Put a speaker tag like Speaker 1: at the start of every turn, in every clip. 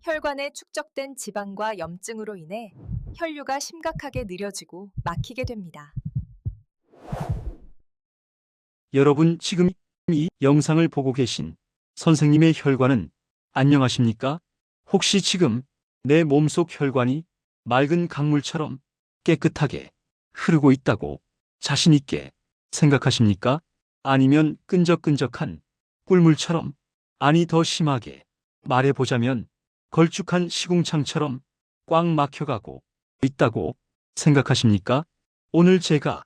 Speaker 1: 혈관에 축적된 지방과 염증으로 인해 혈류가 심각하게 느려지고 막히게 됩니다.
Speaker 2: 여러분 지금 이 영상을 보고 계신 선생님의 혈관은 안녕하십니까? 혹시 지금 내 몸속 혈관이 맑은 강물처럼 깨끗하게 흐르고 있다고 자신 있게 생각하십니까? 아니면 끈적끈적한 꿀물처럼, 아니 더 심하게 말해보자면 걸쭉한 시궁창처럼 꽉 막혀가고 있다고 생각하십니까? 오늘 제가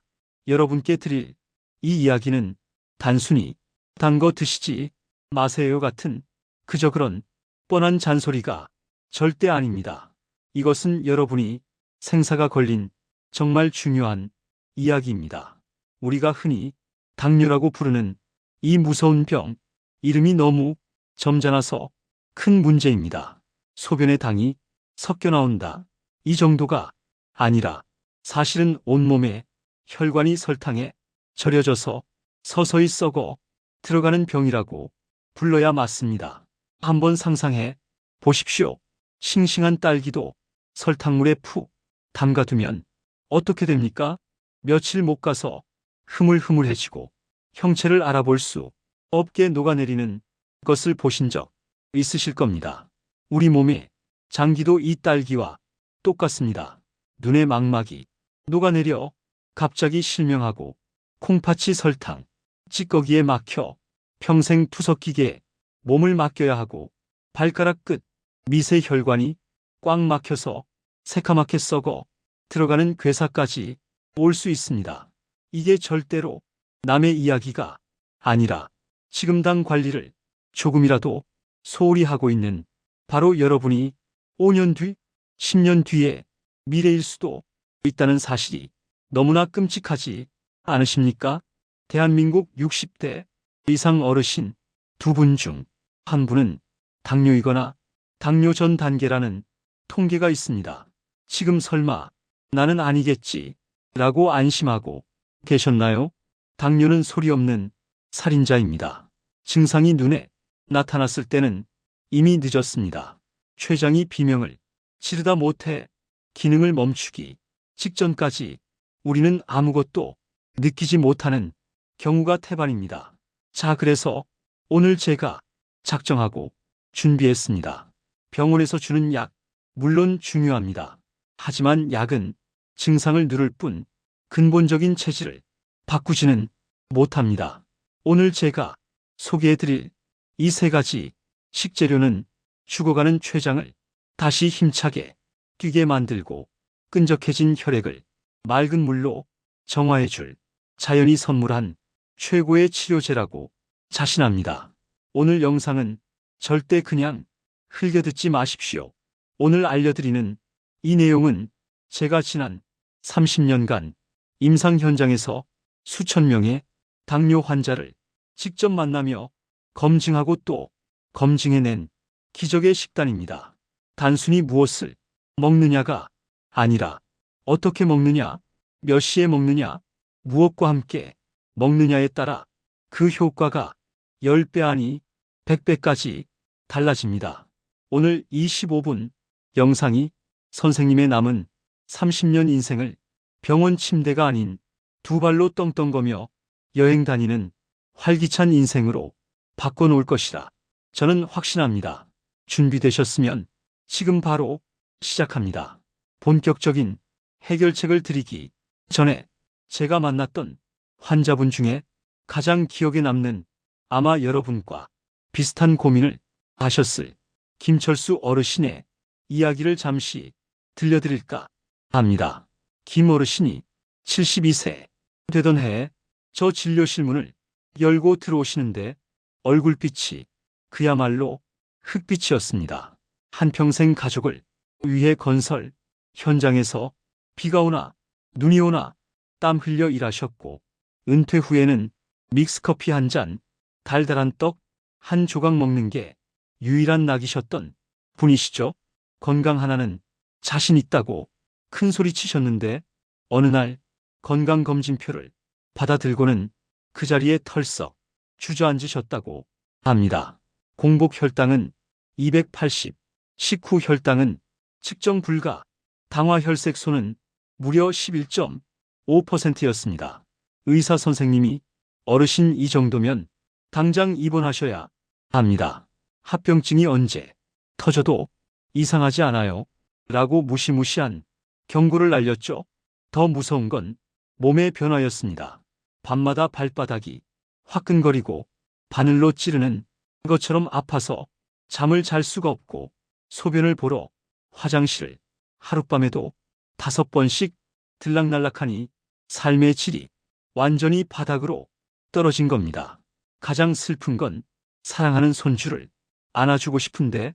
Speaker 2: 여러분께 드릴 이 이야기는 단순히 단 거 드시지 마세요 같은 그저 그런 뻔한 잔소리가 절대 아닙니다. 이것은 여러분이 생사가 걸린 정말 중요한 이야기입니다. 우리가 흔히 당뇨라고 부르는 이 무서운 병, 이름이 너무 점잖아서 큰 문제입니다. 소변에 당이 섞여 나온다. 이 정도가 아니라 사실은 온몸에 혈관이 설탕에 절여져서 서서히 썩어 들어가는 병이라고 불러야 맞습니다. 한번 상상해 보십시오. 싱싱한 딸기도 설탕물에 푹 담가두면 어떻게 됩니까? 며칠 못 가서 흐물흐물해지고 형체를 알아볼 수 없게 녹아내리는 것을 보신 적 있으실 겁니다. 우리 몸의 장기도 이 딸기와 똑같습니다. 눈의 망막이 녹아내려 갑자기 실명하고 콩팥이 설탕, 찌꺼기에 막혀 평생 투석기계에 몸을 맡겨야 하고 발가락 끝 미세 혈관이 꽉 막혀서 새카맣게 썩어 들어가는 괴사까지 올 수 있습니다. 이게 절대로 남의 이야기가 아니라 지금 당 관리를 조금이라도 소홀히 하고 있는 바로 여러분이 5년 뒤, 10년 뒤의 미래일 수도 있다는 사실이 너무나 끔찍하지 않으십니까? 대한민국 60대 이상 어르신 2분 중 1분은 당뇨이거나 당뇨 전 단계라는 통계가 있습니다. 지금 설마 나는 아니겠지 라고 안심하고 계셨나요? 당뇨는 소리 없는 살인자입니다. 증상이 눈에 나타났을 때는 이미 늦었습니다. 췌장이 비명을 지르다 못해 기능을 멈추기 직전까지 우리는 아무것도 느끼지 못하는 경우가 태반입니다. 자, 그래서 오늘 제가 작정하고 준비했습니다. 병원에서 주는 약, 물론 중요합니다. 하지만 약은 증상을 누를 뿐 근본적인 체질을 바꾸지는 못합니다. 오늘 제가 소개해드릴 이 3가지 식재료는 죽어가는 췌장을 다시 힘차게 뛰게 만들고 끈적해진 혈액을 맑은 물로 정화해줄 자연이 선물한 최고의 치료제라고 자신합니다. 오늘 영상은 절대 그냥 흘겨듣지 마십시오. 오늘 알려드리는 이 내용은 제가 지난 30년간 임상 현장에서 수천 명의 당뇨 환자를 직접 만나며 검증하고 또 검증해낸 기적의 식단입니다. 단순히 무엇을 먹느냐가 아니라 어떻게 먹느냐, 몇 시에 먹느냐, 무엇과 함께 먹느냐에 따라 그 효과가 10배 아니 100배까지 달라집니다. 오늘 25분 영상이 선생님의 남은 30년 인생을 병원 침대가 아닌 2발로 떵떵거며 여행 다니는 활기찬 인생으로 바꿔놓을 것이라 저는 확신합니다. 준비되셨으면 지금 바로 시작합니다. 본격적인 해결책을 드리기 전에 제가 만났던 환자분 중에 가장 기억에 남는, 아마 여러분과 비슷한 고민을 하셨을 김철수 어르신의 이야기를 잠시 들려드릴까 합니다. 김 어르신이 72세 되던 해에 저 진료실 문을 열고 들어오시는데 얼굴빛이 그야말로 흑빛이었습니다. 한평생 가족을 위해 건설 현장에서 비가 오나 눈이 오나 땀 흘려 일하셨고 은퇴 후에는 믹스커피 한 잔, 달달한 떡 한 조각 먹는 게 유일한 낙이셨던 분이시죠. 건강 하나는 자신 있다고 큰 소리 치셨는데 어느 날 건강검진표를 받아들고는 그 자리에 털썩 주저앉으셨다고 합니다. 공복 혈당은 280, 식후 혈당은 측정 불가, 당화혈색소는 무려 11.5%였습니다. 의사 선생님이 어르신 이 정도면 당장 입원하셔야 합니다. 합병증이 언제 터져도 이상하지 않아요. 라고 무시무시한 경고를 날렸죠. 더 무서운 건 몸의 변화였습니다. 밤마다 발바닥이 화끈거리고 바늘로 찌르는 것처럼 아파서 잠을 잘 수가 없고 소변을 보러 화장실을 하룻밤에도 5번씩 들락날락하니 삶의 질이 완전히 바닥으로 떨어진 겁니다. 가장 슬픈 건 사랑하는 손주를 안아주고 싶은데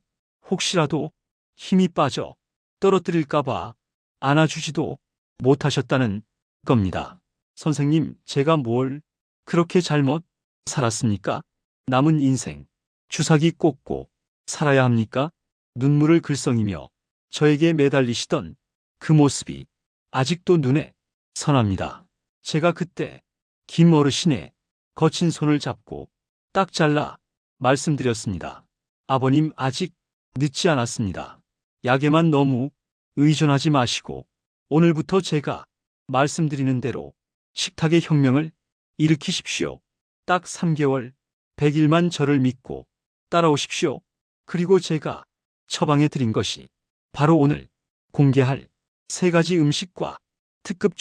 Speaker 2: 혹시라도 힘이 빠져 떨어뜨릴까봐 안아주지도 못하셨다는 겁니다. 선생님, 제가 뭘 그렇게 잘못 살았습니까? 남은 인생 주사기 꽂고 살아야 합니까? 눈물을 글썽이며 저에게 매달리시던 그 모습이 아직도 눈에 선합니다. 제가 그때 김 어르신의 거친 손을 잡고 딱 잘라 말씀드렸습니다. 아버님, 아직 늦지 않았습니다. 약에만 너무 의존하지 마시고 오늘부터 제가 말씀드리는 대로 식탁의 혁명을 일으키십시오. 딱 3개월, 100일만 저를 믿고 따라오십시오. 그리고 제가 처방해 드린 것이 바로 오늘 공개할 3가지 음식과 특급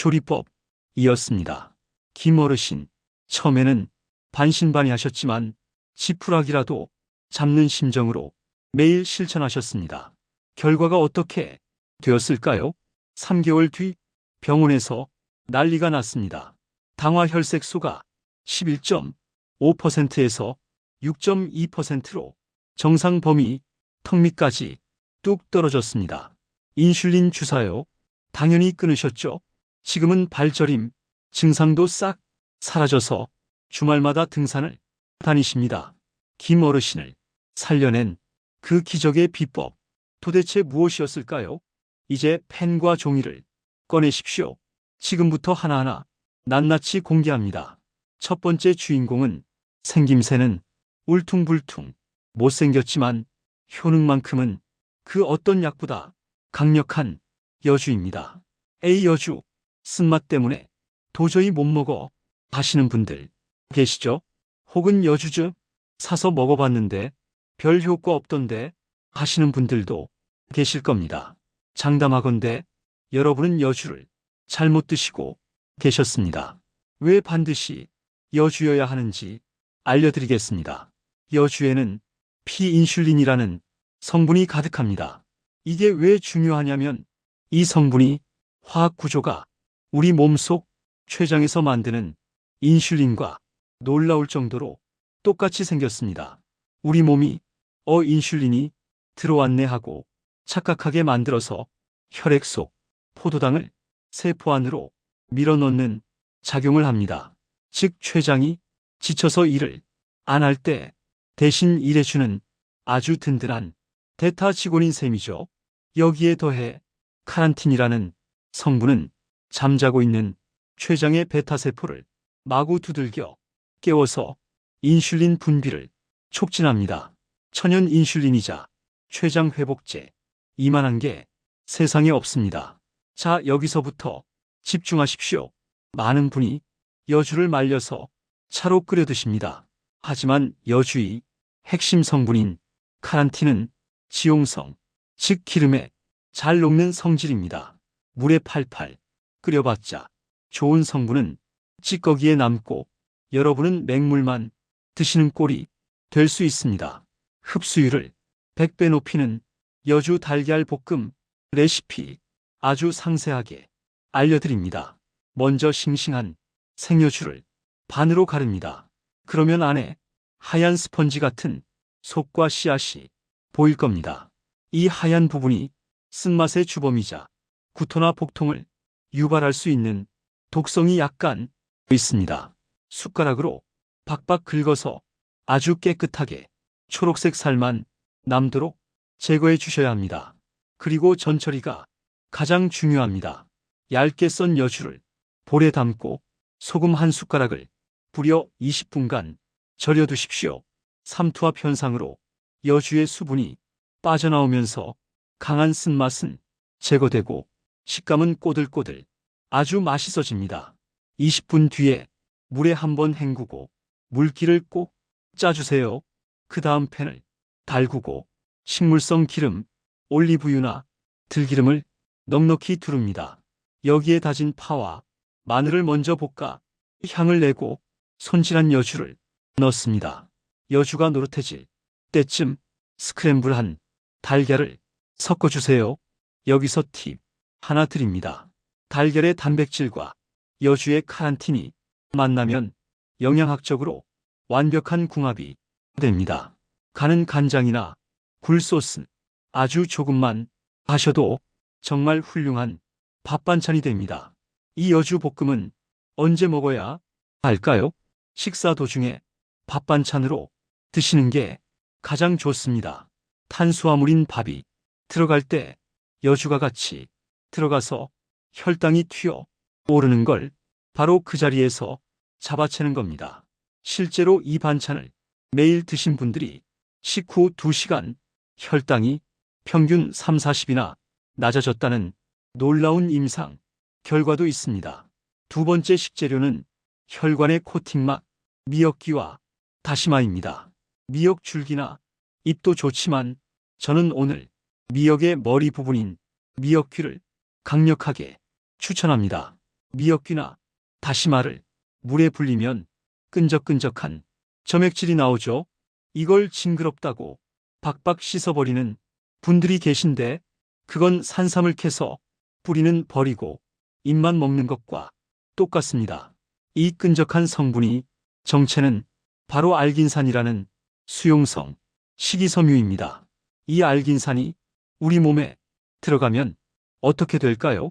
Speaker 2: 조리법이었습니다. 김 어르신, 처음에는 반신반의하셨지만 지푸라기라도 잡는 심정으로 매일 실천하셨습니다. 결과가 어떻게 되었을까요? 3개월 뒤 병원에서 난리가 났습니다. 당화혈색소가 11.5%에서 6.2%로 정상 범위 턱 밑까지 뚝 떨어졌습니다. 인슐린 주사요? 당연히 끊으셨죠? 지금은 발저림, 증상도 싹 사라져서 주말마다 등산을 다니십니다. 김 어르신을 살려낸 그 기적의 비법, 도대체 무엇이었을까요? 이제 펜과 종이를 꺼내십시오. 지금부터 하나하나 낱낱이 공개합니다. 첫 번째 주인공은 생김새는 울퉁불퉁 못생겼지만 효능만큼은 그 어떤 약보다 강력한 여주입니다. 에이, 여주 쓴맛 때문에 도저히 못 먹어 하시는 분들 계시죠? 혹은 여주즙 사서 먹어봤는데 별 효과 없던데 하시는 분들도 계실 겁니다. 장담하건대 여러분은 여주를 잘못 드시고 계셨습니다. 왜 반드시 여주여야 하는지 알려드리겠습니다. 여주에는 피인슐린이라는 성분이 가득합니다. 이게 왜 중요하냐면 이 성분이 화학 구조가 우리 몸속 췌장에서 만드는 인슐린과 놀라울 정도로 똑같이 생겼습니다. 우리 몸이 인슐린이 들어왔네 하고 착각하게 만들어서 혈액 속 포도당을 세포 안으로 밀어넣는 작용을 합니다. 즉 췌장이 지쳐서 일을 안 할 때 대신 일해주는 아주 든든한 대타지곤인 셈이죠. 여기에 더해 카란틴이라는 성분은 잠자고 있는 췌장의 베타세포를 마구 두들겨 깨워서 인슐린 분비를 촉진합니다. 천연 인슐린이자 췌장 회복제, 이만한 게 세상에 없습니다. 자, 여기서부터 집중하십시오. 많은 분이 여주를 말려서 차로 끓여 드십니다. 하지만 여주의 핵심 성분인 카란틴은 지용성, 즉 기름에 잘 녹는 성질입니다. 물에 팔팔 끓여봤자 좋은 성분은 찌꺼기에 남고 여러분은 맹물만 드시는 꼴이 될 수 있습니다. 흡수율을 100배 높이는 여주 달걀 볶음 레시피 아주 상세하게 알려드립니다. 먼저 싱싱한 생여주를 반으로 가릅니다. 그러면 안에 하얀 스펀지 같은 속과 씨앗이 보일 겁니다. 이 하얀 부분이 쓴맛의 주범이자 구토나 복통을 유발할 수 있는 독성이 약간 있습니다. 숟가락으로 박박 긁어서 아주 깨끗하게 초록색 살만 남도록 제거해 주셔야 합니다. 그리고 전처리가 가장 중요합니다. 얇게 썬 여주를 볼에 담고 소금 한 숟가락을 뿌려 20분간 절여 두십시오. 삼투압 현상으로 여주의 수분이 빠져나오면서 강한 쓴맛은 제거되고 식감은 꼬들꼬들 아주 맛있어집니다. 20분 뒤에 물에 한번 헹구고 물기를 꼭 짜주세요. 그 다음 팬을 달구고 식물성 기름, 올리브유나 들기름을 넉넉히 두릅니다. 여기에 다진 파와 마늘을 먼저 볶아 향을 내고 손질한 여주를 넣습니다. 여주가 노릇해질 때쯤 스크램블한 달걀을 섞어주세요. 여기서 팁 하나 드립니다. 달걀의 단백질과 여주의 카란틴이 만나면 영양학적으로 완벽한 궁합이 됩니다. 간은 간장이나 굴소스 아주 조금만 하셔도 정말 훌륭한 밥 반찬이 됩니다. 이 여주 볶음은 언제 먹어야 할까요? 식사 도중에 밥 반찬으로 드시는 게 가장 좋습니다. 탄수화물인 밥이 들어갈 때 여주가 같이 들어가서 혈당이 튀어 오르는 걸 바로 그 자리에서 잡아채는 겁니다. 실제로 이 반찬을 매일 드신 분들이 식후 2시간 혈당이 평균 3-40이나 낮아졌다는 놀라운 임상 결과도 있습니다. 두 번째 식재료는 혈관의 코팅막 미역귀와 다시마입니다. 미역 줄기나 잎도 좋지만 저는 오늘 미역의 머리 부분인 미역귀를 강력하게 추천합니다. 미역귀나 다시마를 물에 불리면 끈적끈적한 점액질이 나오죠. 이걸 징그럽다고 박박 씻어버리는 분들이 계신데 그건 산삼을 캐서 뿌리는 버리고 잎만 먹는 것과 똑같습니다. 이 끈적한 성분이 정체는 바로 알긴산이라는 수용성 식이섬유입니다. 이 알긴산이 우리 몸에 들어가면 어떻게 될까요?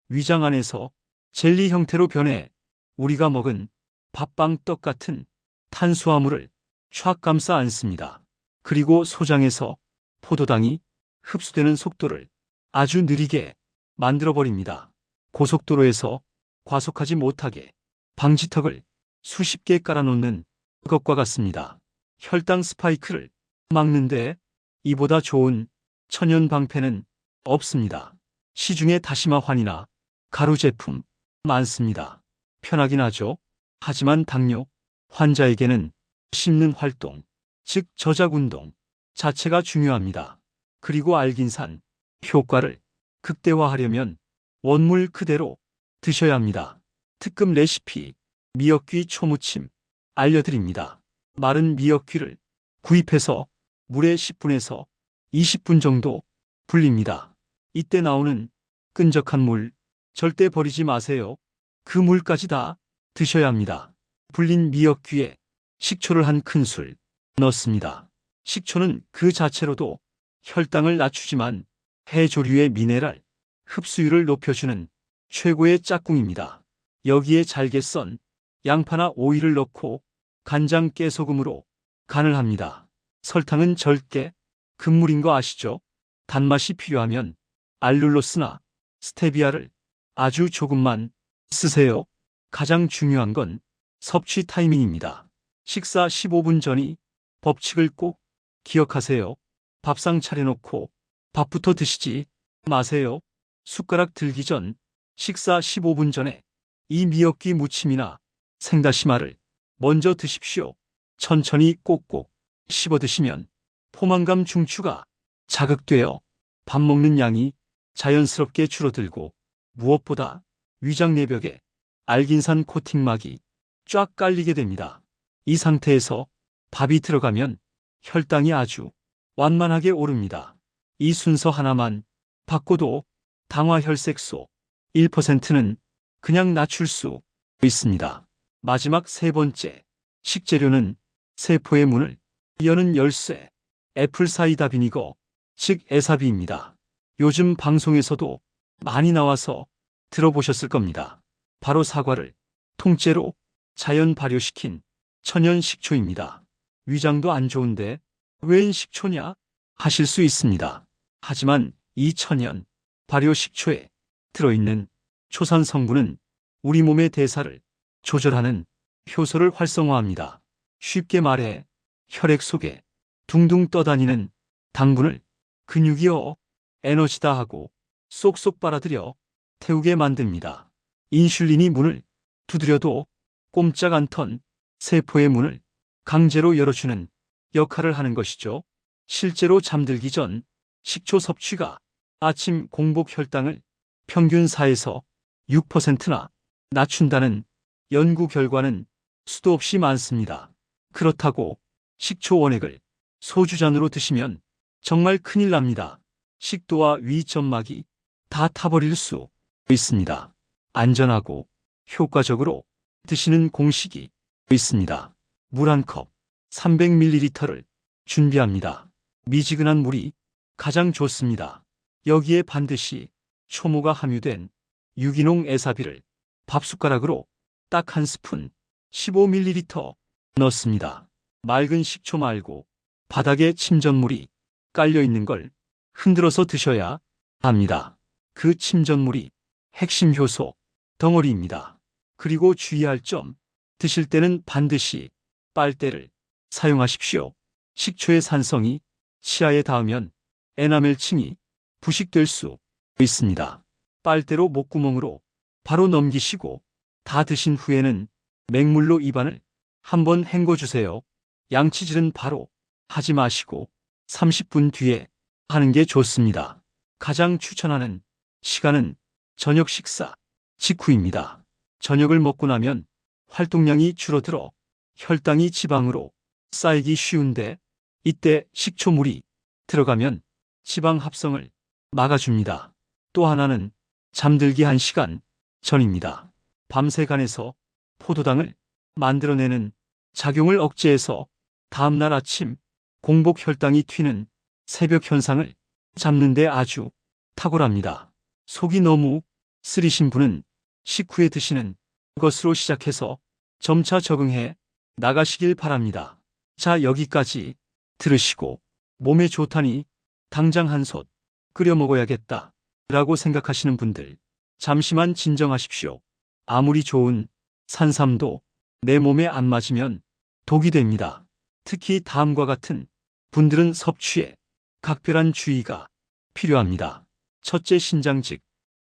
Speaker 2: 위장 안에서 젤리 형태로 변해 우리가 먹은 밥빵 떡 같은 탄수화물을 촥 감싸 안습니다. 그리고 소장에서 포도당이 흡수되는 속도를 아주 느리게 만들어버립니다. 고속도로에서 과속하지 못하게 방지턱을 수십 개 깔아놓는 것과 같습니다. 혈당 스파이크를 막는데 이보다 좋은 천연 방패는 없습니다. 시중에 다시마 환이나 가루 제품 많습니다. 편하긴 하죠. 하지만 당뇨 환자에게는 씹는 활동, 즉 저작 운동 자체가 중요합니다. 그리고 알긴산 효과를 극대화하려면 원물 그대로 드셔야 합니다. 특급 레시피 미역귀 초무침 알려드립니다. 마른 미역귀를 구입해서 물에 10분에서 20분 정도 불립니다. 이때 나오는 끈적한 물 절대 버리지 마세요. 그 물까지 다 드셔야 합니다. 불린 미역귀에 식초를 한 큰술 넣습니다. 식초는 그 자체로도 혈당을 낮추지만 해조류의 미네랄 흡수율을 높여주는 최고의 짝꿍입니다. 여기에 잘게 썬 양파나 오이를 넣고 간장 깨소금으로 간을 합니다. 설탕은 절대 금물인 거 아시죠? 단맛이 필요하면 알룰로스나 스테비아를 아주 조금만 쓰세요. 가장 중요한 건 섭취 타이밍입니다. 식사 15분 전이 법칙을 꼭 기억하세요. 밥상 차려놓고 밥부터 드시지 마세요. 숟가락 들기 전 식사 15분 전에 이 미역귀 무침이나 생다시마를 먼저 드십시오. 천천히 꼭꼭 씹어 드시면 포만감 중추가 자극되어 밥 먹는 양이 자연스럽게 줄어들고 무엇보다 위장 내벽에 알긴산 코팅막이 쫙 깔리게 됩니다. 이 상태에서 밥이 들어가면 혈당이 아주 완만하게 오릅니다. 이 순서 하나만 바꿔도 당화혈색소 1%는 그냥 낮출 수 있습니다. 마지막 세 번째 식재료는 세포의 문을 여는 열쇠 애플사이다 비니거 즉 에사비입니다. 요즘 방송에서도 많이 나와서 들어보셨을 겁니다. 바로 사과를 통째로 자연 발효시킨 천연 식초입니다. 위장도 안 좋은데 웬 식초냐 하실 수 있습니다. 하지만 이 천연 발효 식초에 들어있는 초산 성분은 우리 몸의 대사를 조절하는 효소를 활성화합니다. 쉽게 말해 혈액 속에 둥둥 떠다니는 당분을 근육이여 에너지다 하고 쏙쏙 빨아들여 태우게 만듭니다. 인슐린이 문을 두드려도 꼼짝 않던 세포의 문을 강제로 열어주는 역할을 하는 것이죠. 실제로 잠들기 전 식초 섭취가 아침 공복 혈당을 평균 4에서 6%나 낮춘다는 연구 결과는 수도 없이 많습니다. 그렇다고 식초 원액을 소주잔으로 드시면 정말 큰일 납니다. 식도와 위 점막이 다 타버릴 수 있습니다. 안전하고 효과적으로 드시는 공식이 있습니다. 물 한 컵 300ml를 준비합니다. 미지근한 물이 가장 좋습니다. 여기에 반드시 효모가 함유된 유기농 에사비를 밥숟가락으로 딱 한 스푼 15ml 넣습니다. 맑은 식초 말고 바닥에 침전물이 깔려 있는 걸 흔들어서 드셔야 합니다. 그 침전물이 핵심 효소 덩어리입니다. 그리고 주의할 점, 드실 때는 반드시 빨대를 사용하십시오. 식초의 산성이 치아에 닿으면 에나멜층이 부식될 수 있습니다. 빨대로 목구멍으로 바로 넘기시고 다 드신 후에는 맹물로 입안을 한번 헹궈주세요. 양치질은 바로 하지 마시고 30분 뒤에 하는 게 좋습니다. 가장 추천하는 시간은 저녁 식사 직후입니다. 저녁을 먹고 나면 활동량이 줄어들어 혈당이 지방으로 쌓이기 쉬운데 이때 식초물이 들어가면 지방 합성을 막아줍니다. 또 하나는 잠들기 1시간 전입니다. 밤새 간에서 포도당을 만들어내는 작용을 억제해서 다음날 아침 공복 혈당이 튀는 새벽 현상을 잡는데 아주 탁월합니다. 속이 너무 쓰리신 분은 식후에 드시는 것으로 시작해서 점차 적응해 나가시길 바랍니다. 자, 여기까지 들으시고 몸에 좋다니 당장 한솥 끓여 먹어야겠다 라고 생각하시는 분들 잠시만 진정하십시오. 아무리 좋은 산삼도 내 몸에 안 맞으면 독이 됩니다. 특히 다음과 같은 분들은 섭취에 각별한 주의가 필요합니다. 첫째, 신장 즉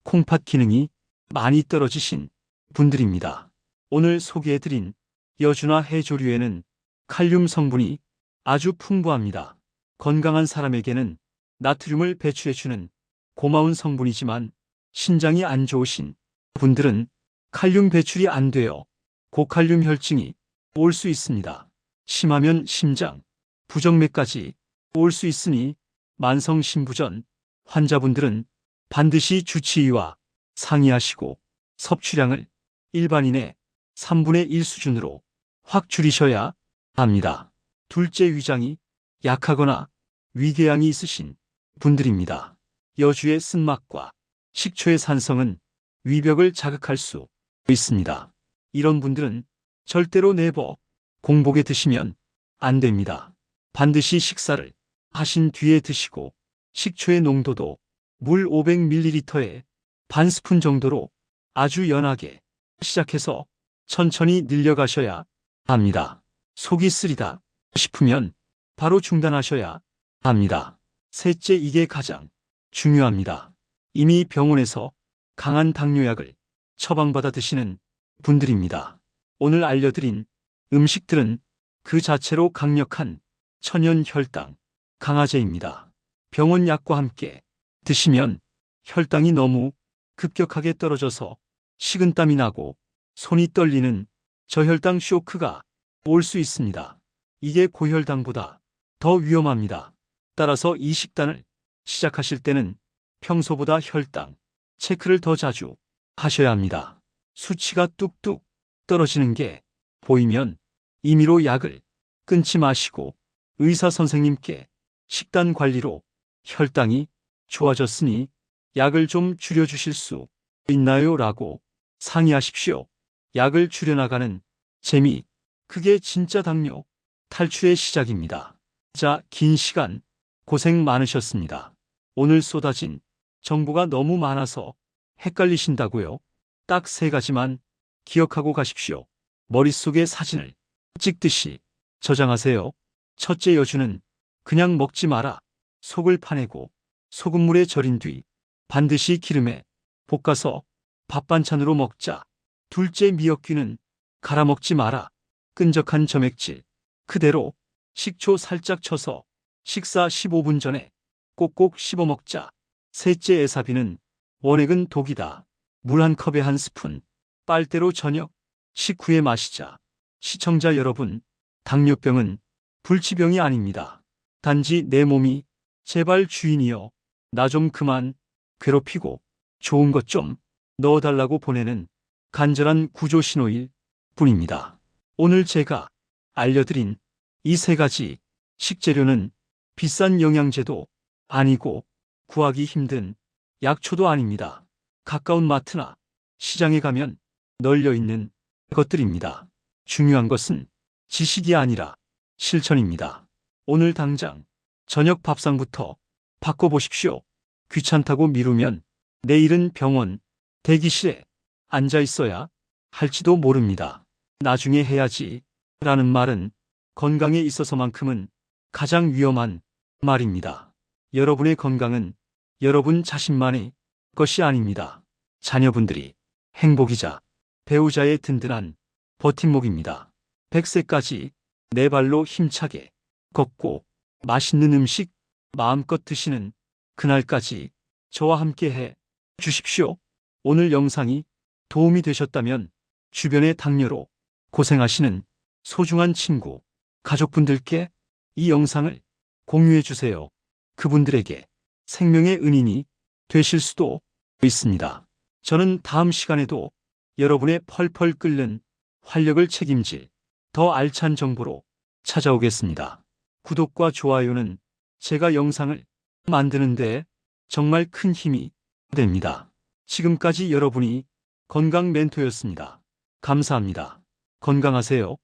Speaker 2: 콩팥 기능이 많이 떨어지신 분들입니다. 오늘 소개해드린 여주나 해조류에는 칼륨 성분이 아주 풍부합니다. 건강한 사람에게는 나트륨을 배출해주는 고마운 성분이지만 신장이 안 좋으신 분들은 칼륨 배출이 안 되어 고칼륨 혈증이 올 수 있습니다. 심하면 심장, 부정맥까지 올 수 있으니 만성 신부전 환자분들은 반드시 주치의와 상의하시고 섭취량을 일반인의 3분의 1 수준으로 확 줄이셔야 합니다. 둘째, 위장이 약하거나 위궤양이 있으신 분들입니다. 여주의 쓴맛과 식초의 산성은 위벽을 자극할 수 있습니다. 이런 분들은 절대로 네버 공복에 드시면 안 됩니다. 반드시 식사를 하신 뒤에 드시고 식초의 농도도 물 500ml에 반 스푼 정도로 아주 연하게 시작해서 천천히 늘려가셔야 합니다. 속이 쓰리다 싶으면 바로 중단하셔야 합니다. 셋째, 이게 가장 중요합니다. 이미 병원에서 강한 당뇨약을 처방받아 드시는 분들입니다. 오늘 알려드린 음식들은 그 자체로 강력한 천연 혈당 강화제입니다. 병원 약과 함께 드시면 혈당이 너무 급격하게 떨어져서 식은땀이 나고 손이 떨리는 저혈당 쇼크가 올 수 있습니다. 이게 고혈당보다 더 위험합니다. 따라서 이 식단을 시작하실 때는 평소보다 혈당 체크를 더 자주 하셔야 합니다. 수치가 뚝뚝 떨어지는 게 보이면 임의로 약을 끊지 마시고 의사 선생님께 식단 관리로 혈당이 좋아졌으니 약을 좀 줄여주실 수 있나요? 라고 상의하십시오. 약을 줄여나가는 재미, 그게 진짜 당뇨 탈출의 시작입니다. 자, 긴 시간 고생 많으셨습니다. 오늘 쏟아진 정보가 너무 많아서 헷갈리신다고요? 딱 3가지만 기억하고 가십시오. 머릿속에 사진을 찍듯이 저장하세요. 첫째, 여주는 그냥 먹지 마라. 속을 파내고 소금물에 절인 뒤 반드시 기름에 볶아서 밥 반찬으로 먹자. 둘째 미역귀는 갈아 먹지 마라. 끈적한 점액질 그대로 식초 살짝 쳐서 식사 15분 전에 꼭꼭 씹어 먹자. 셋째 에사비는 원액은 독이다. 물 한 컵에 한 스푼 빨대로 저녁 식후에 마시자. 시청자 여러분, 당뇨병은 불치병이 아닙니다. 단지 내 몸이 제발 주인이여 나 좀 그만 괴롭히고 좋은 것 좀 넣어달라고 보내는 간절한 구조 신호일 뿐입니다. 오늘 제가 알려드린 이 세 가지 식재료는 비싼 영양제도 아니고 구하기 힘든 약초도 아닙니다. 가까운 마트나 시장에 가면 널려 있는 것들입니다. 중요한 것은 지식이 아니라 실천입니다. 오늘 당장 저녁 밥상부터 바꿔보십시오. 귀찮다고 미루면 내일은 병원 대기실에 앉아 있어야 할지도 모릅니다. 나중에 해야지 라는 말은 건강에 있어서만큼은 가장 위험한 말입니다. 여러분의 건강은 여러분 자신만의 것이 아닙니다. 자녀분들이 행복이자 배우자의 든든한 버팀목입니다. 100세까지 네 발로 힘차게 걷고 맛있는 음식 마음껏 드시는 그날까지 저와 함께 해 주십시오. 오늘 영상이 도움이 되셨다면 주변의 당뇨로 고생하시는 소중한 친구, 가족분들께 이 영상을 공유해 주세요. 그분들에게 생명의 은인이 되실 수도 있습니다. 저는 다음 시간에도 여러분의 펄펄 끓는 활력을 책임질 더 알찬 정보로 찾아오겠습니다. 구독과 좋아요는 제가 영상을 만드는데 정말 큰 힘이 됩니다. 지금까지 여러분이 건강 멘토였습니다. 감사합니다. 건강하세요.